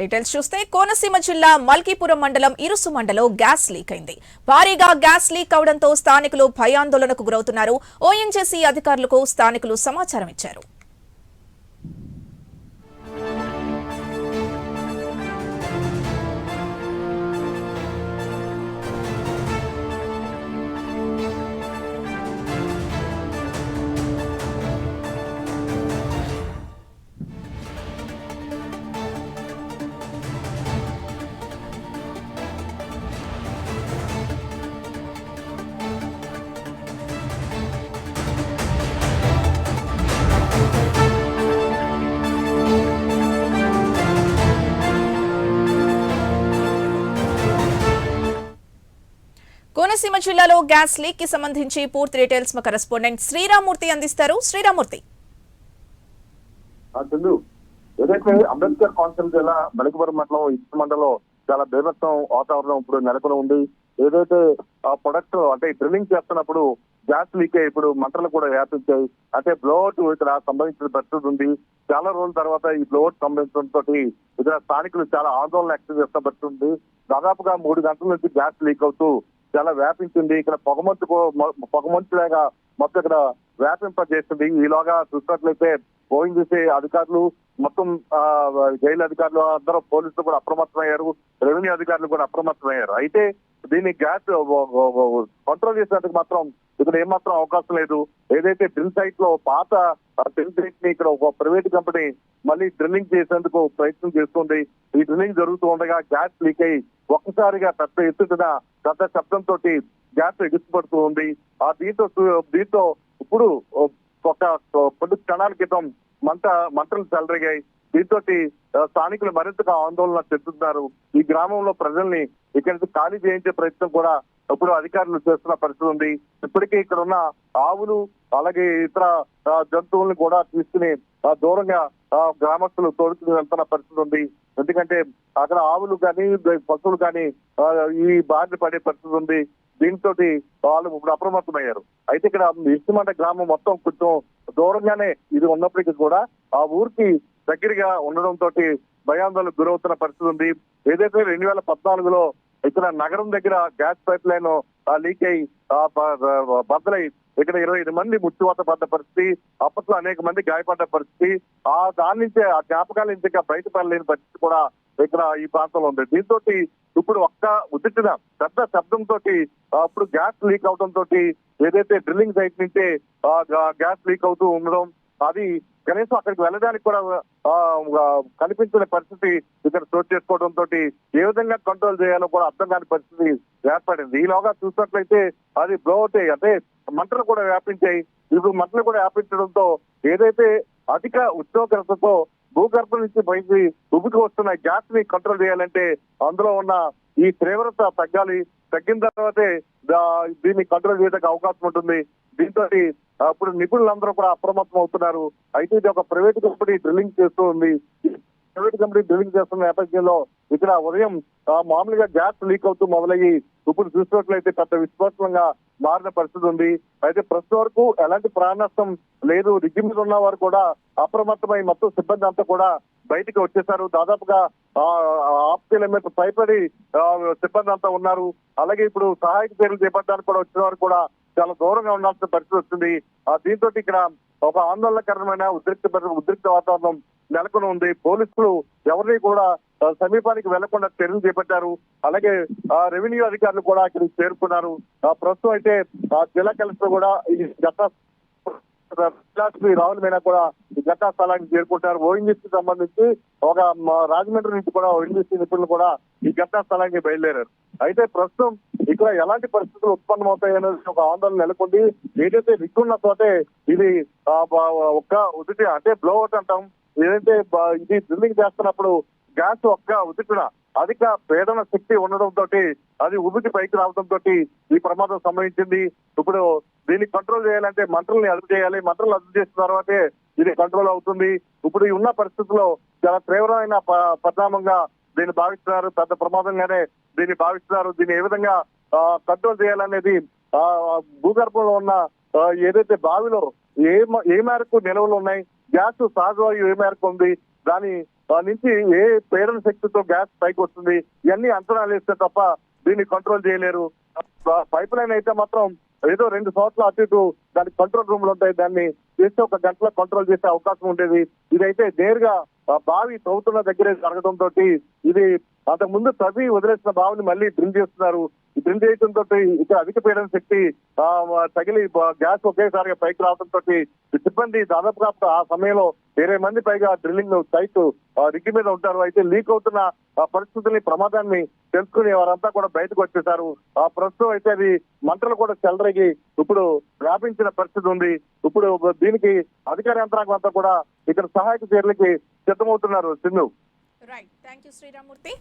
Details చూస్తే కోనసీమ జిల్లా మల్కీపురం మండలం ఇరుసుమండలో గ్యాస్ లీక్ అయింది. భారీగా గ్యాస్ లీక్ అవడంతో స్థానికులు భయాందోళనకు గురవుతున్నారు. ఓఎన్జీసీ అధికారులకు స్థానికులు సమాచారం ఇచ్చారు. కోనసీమ జిల్లాలో గ్యాస్ లీక్ కి సంబంధించి పూర్తి డీటెయిల్స్ మా కరెస్పాండెంట్ శ్రీరామూర్తి అందిస్తారు. శ్రీరామూర్తి, ఏదైతే అంబేద్కర్ కోనసీమ జిల్లా మల్కీపురం మండలం ఇసుక మండలం చాలా బీభత్సం వాతావరణం ఇప్పుడు నెలకొని ఉంది. ఏదైతే ఆ ప్రొడక్ట్ అంటే డ్రిల్లింగ్ చేస్తున్నప్పుడు గ్యాస్ లీక్ అయ్యి ఇప్పుడు మంటలు కూడా వ్యాపించాయి. అంటే బ్లోఅవుట్ ఇక్కడ సంబంధించిన పరిస్థితి ఉంది. చాలా రోజుల తర్వాత ఈ బ్లోఅవుట్ సంబంధించడంతో ఇక్కడ స్థానికులు చాలా ఆందోళన వ్యక్తం చేస్తున్న పరిస్థితి ఉంది. దాదాపుగా 3 గంటల నుంచి గ్యాస్ లీక్ అవుతూ చాలా వ్యాపించింది. ఇక్కడ పొగమంచులాగా మొత్తం ఇక్కడ వ్యాపింపజేస్తుంది. ఈలోగా చూసినట్లయితే ఓఎన్జీసీ అధికారులు మొత్తం జైలు అధికారులు అందరూ పోలీసులు కూడా అప్రమత్తమయ్యారు. రెవెన్యూ అధికారులు కూడా అప్రమత్తమయ్యారు. అయితే దీన్ని గ్యాస్ కంట్రోల్ చేసేందుకు మాత్రం ఇక్కడ ఏమాత్రం అవకాశం లేదు. ఏదైతే డ్రిల్ సైట్ లో పాత డ్రిల్ సైట్ ని ఇక్కడ ఒక ప్రైవేట్ కంపెనీ మళ్ళీ డ్రిల్లింగ్ చేసేందుకు ప్రయత్నం చేస్తుంది. ఈ డ్రిల్లింగ్ జరుగుతూ ఉండగా గ్యాస్ లీక్ అయి ఒక్కసారిగా పెద్ద ఎత్తున పెద్ద శబ్దంతో గ్యాస్ ఎగిసిపడుతూ ఉంది. దీంతో ఇప్పుడు ఒక కొద్ది క్షణాల క్రితం మంటలు చెలరేగాయి. దీంతో స్థానికులు మరింతగా ఆందోళన చెందుతున్నారు. ఈ గ్రామంలో ప్రజల్ని ఇక్కడి నుంచి ఖాళీ చేయించే ప్రయత్నం కూడా ఇప్పుడు అధికారులు చేస్తున్న పరిస్థితి ఉంది. ఇప్పటికే ఇక్కడ ఉన్న ఆవులు అలాగే ఇతర జంతువుల్ని కూడా తీసుకుని దూరంగా గ్రామస్తులు తోడుకుని వెళ్తున్న పరిస్థితి ఉంది. ఎందుకంటే అక్కడ ఆవులు కానీ పశువులు కానీ ఈ బారిన పడే పరిస్థితి ఉంది. దీంతో వాళ్ళు ఇప్పుడు అప్రమత్తమయ్యారు. అయితే ఇక్కడ ఇసుమండ గ్రామం మొత్తం కొంచెం దూరంగానే ఇది ఉన్నప్పటికీ కూడా ఆ ఊరికి దగ్గరగా ఉండడంతో భయాందోళనకు గురవుతున్న పరిస్థితి ఉంది. ఏదైతే 2014లో ఇక్కడ నగరం దగ్గర గ్యాస్ పైప్ లైన్ లీక్ అయి బద్దలై ఇక్కడ 25 మంది మృత్యువాత పడ్డ పరిస్థితి, అప్పట్లో అనేక మంది గాయపడ్డ పరిస్థితి, దాని నుంచి ఆ జ్ఞాపకాల నుంచి ఇంకా బయటపడలేని పరిస్థితి కూడా ఇక్కడ ఈ ప్రాంతంలో ఉంది. దీంతో ఇప్పుడు ఒక్క ఉద్దిటిన పెద్ద శబ్దంతో ఇప్పుడు గ్యాస్ లీక్ అవడంతో ఏదైతో డ్రిల్లింగ్ సైట్ నుంచే గ్యాస్ లీక్ అవుతూ ఉండడం, అది కనీసం అక్కడికి వెళ్ళడానికి కూడా కనిపించిన పరిస్థితి ఇక్కడ చోటు చేసుకోవడంతో ఏ విధంగా కంట్రోల్ చేయాలో కూడా అర్థం కాని పరిస్థితి ఏర్పడింది. ఈలోగా చూసినట్లయితే అది బ్లోఅవుట్ అంటే మంటలు కూడా వ్యాపించాయి. ఇప్పుడు మంటలు కూడా వ్యాపించడంతో ఏదైతే అధిక ఉష్ణోగ్రతతో భూగర్భం నుంచి బయటికి ఉబికి వస్తున్న గ్యాస్ ని కంట్రోల్ చేయాలంటే అందులో ఉన్న ఈ తీవ్రత తగ్గాలి. తగ్గిన తర్వాతే దీన్ని కంట్రోల్ చేయడానికి అవకాశం ఉంటుంది. దీంతో ఇప్పుడు నిపుణులందరూ కూడా అప్రమత్తం అవుతున్నారు. అయితే ఇది ఒక ప్రైవేట్ కంపెనీ డ్రిల్లింగ్ చేస్తూ ఉంది. ప్రైవేట్ కంపెనీ డ్రిల్లింగ్ చేస్తున్న నేపథ్యంలో ఇక్కడ ఉదయం మామూలుగా గ్యాస్ లీక్ అవుతూ మొదలయ్యి ఇప్పుడు చూసినట్లయితే పెద్ద విస్ఫోటనంగా మారిన పరిస్థితి ఉంది. అయితే ప్రస్తుతం వరకు ఎలాంటి ప్రాణ నష్టం లేదు. రిగ్గి మీద ఉన్న వారు కూడా అప్రమత్తమై మొత్తం సిబ్బంది అంతా కూడా బయటికి వచ్చేసారు. దాదాపుగా 1/2 కిలోమీటర్ పైపడి సిబ్బంది అంతా ఉన్నారు. అలాగే ఇప్పుడు సహాయక చర్యలు చేపట్టడానికి కూడా వచ్చిన వారు కూడా చాలా దూరంగా ఉండాల్సిన పరిస్థితి వచ్చింది. దీంతో ఇక్కడ ఒక ఆందోళనకరమైన ఉద్రిక్త వాతావరణం నెలకొని ఉంది. పోలీసులు ఎవరిని కూడా సమీపానికి వెళ్లకుండా చర్యలు చేపట్టారు. అలాగే రెవెన్యూ అధికారులు కూడా ఇక్కడికి చేరుకున్నారు. ప్రస్తుతం అయితే జిల్లా కలెక్టర్ కూడా ఈ రాహుల్ మీనా కూడా ఈ ఘటనా స్థలానికి చేరుకుంటారు. ఓఎన్జీసీ సంబంధించి ఒక రాజమండ్రి నుంచి కూడా ఓఎన్జీసీ నిపుణులు కూడా ఈ ఘటనా స్థలానికి బయలుదేరారు. అయితే ప్రస్తుతం ఇక్కడ ఎలాంటి పరిస్థితులు ఉత్పన్నమవుతాయనేది ఒక ఆందోళన నెలకొంది. ఏదైతే రిక్కున్న తోటే ఇది ఒక్క ఉదిటి అంటే బ్లోఅవుట్ అంటాం. ఏదైతే ఇది డ్రిల్లింగ్ చేస్తున్నప్పుడు గ్యాస్ ఒక్క ఉదిటిన అధిక పీడన శక్తి ఉండడంతో అది ఉబికి పైకి రావడంతో ఈ ప్రమాదం సంభవించింది. ఇప్పుడు దీన్ని కంట్రోల్ చేయాలంటే మంటల్ని అదుపు చేయాలి. మంటలు అదుపు చేసిన తర్వాతే ఇది కంట్రోల్ అవుతుంది. ఇప్పుడు ఉన్న పరిస్థితుల్లో చాలా తీవ్రమైన పరిణామంగా దీన్ని భావిస్తున్నారు. పెద్ద ప్రమాదంగానే దీన్ని భావిస్తున్నారు. దీన్ని ఏ విధంగా కంట్రోల్ చేయాలనేది భూగర్భంలో ఉన్న ఏదైతే బావిలో ఏ మేరకు నిల్వలు ఉన్నాయి, గ్యాస్ సహజవాయువు ఏ మేరకు ఉంది, దాని నుంచి ఏ ప్రేరణ శక్తితో గ్యాస్ పైకి వస్తుంది ఇవన్నీ అంచనాలు వేస్తే తప్ప దీన్ని కంట్రోల్ చేయలేరు. పైప్ లైన్ అయితే మాత్రం ఏదో 2 సంవత్సరాలు అటు ఇటు దానికి కంట్రోల్ రూమ్లు ఉంటాయి, దాన్ని చేస్తే 1 గంటలో కంట్రోల్ చేసే అవకాశం ఉండేది. ఇదైతే నేరుగా బావి తవ్వుతున్న దగ్గరే జరగడంతో ఇది అంతకు ముందు తవ్వి వదిలేసిన బావిని మళ్ళీ డ్రిల్ చేస్తున్నారు. ఈ డ్రిల్ చేయడంతో ఇక్కడ అధిక పీడన శక్తి తగిలి గ్యాస్ ఒకేసారిగా పైకి రావడంతో సిబ్బంది దాదాపుగా ఆ సమయంలో 20 మంది పైగా డ్రిల్లింగ్ సైట్ రిగ్గి మీద ఉంటారు. అయితే లీక్ అవుతున్న పరిస్థితుల్ని ప్రమాదాన్ని తెలుసుకుని వారంతా కూడా బయటకు వచ్చేసారు. ప్రస్తుతం అయితే అది మంటలు కూడా చెలరేగి ఇప్పుడు వ్యాపించిన పరిస్థితి ఉంది. ఇప్పుడు దీనికి అధికార యంత్రాంగం అంతా కూడా ఇక్కడ సహాయక చర్యలకి సిద్ధమవుతున్నారు. Sindhu. Right, thank you Sriramurthy.